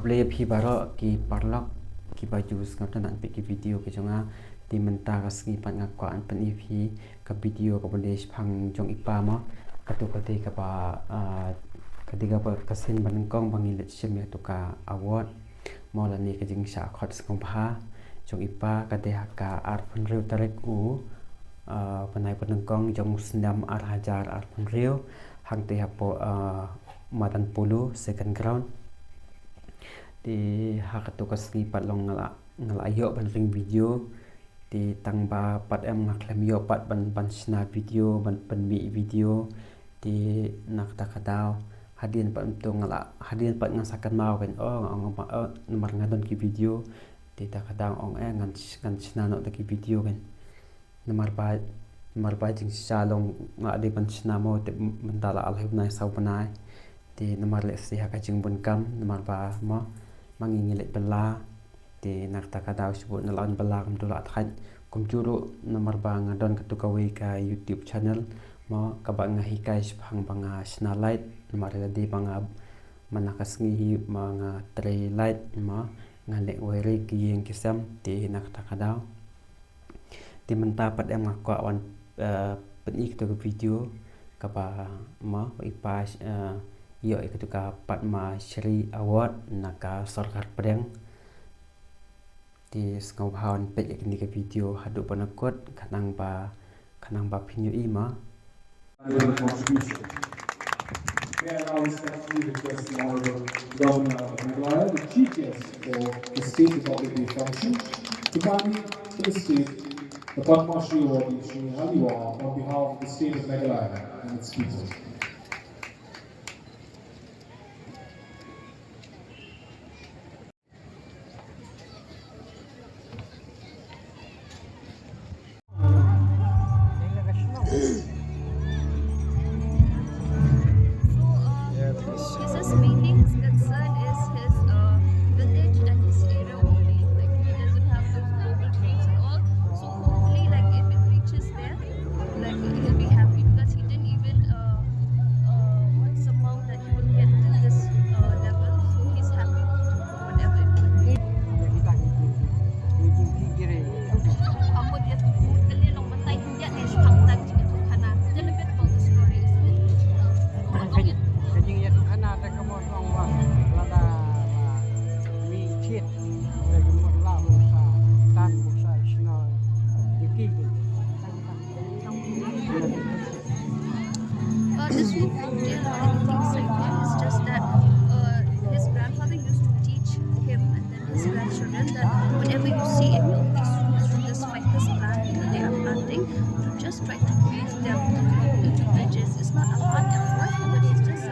boleh phi baro ki parlok ki baju ngap nan pe ki video ke jonga ti menta ka sngi pan ngak kwa an pan phi ka video ka boleh phang jong ipa ma ka tu ka te ka pa ketiga kasin banengkong bangilet sim ya tuka award mola ni ka jing shah khot sngewbha jong ipa ka de ka art pun riu tarek u panai banengkong jong Snem ar hajar art pun riu hang te hapo madan Polo second ground di hak tu ka sngi pat long ngala ayo ban ring video di tangba pat em ngaklem yo pat ban sna video ban mi video di nak takadaw hadian pat tu ngala hadian pat ngasakan mau kan nomor ngadon ki video di takadang ong ngan sna no ki video kan nomor ba jing Shillong ngade ban sna mo te mentala alhib nai sau panai di nomor le si haka jing bun kam nomor ba mo mangingilet bela di nak takadaw sebut nalan bela kam tu lat khat Kumjuh nomor ba ngadon katukawi ka YouTube channel mo kaba ngahikai phang banga sna light nomor di banga manaka sngi mga 3 light mo ngale weri ki yeng kisam ti nak takadaw ti menta pat em ngakwa wan penik to video kaba mo ipa yo ikatuka Padma Shri Award naka sarkar pedang di sngewbha on page ni ke video hadu panakot kanang ba pinyu ima Governor of Meghalaya, the Chief Guest for the State Republic Function, to grant to the state the Padma Shri Award to Hally War on behalf of the state of Meghalaya and its people. This one from Jylla and things like that. It's just that his grandfather used to teach him and then his grandchildren that whenever you see any of these fruits from this ficus plant that they are planting, to just try to weave them into bridges. It's not a hard effort, but it's just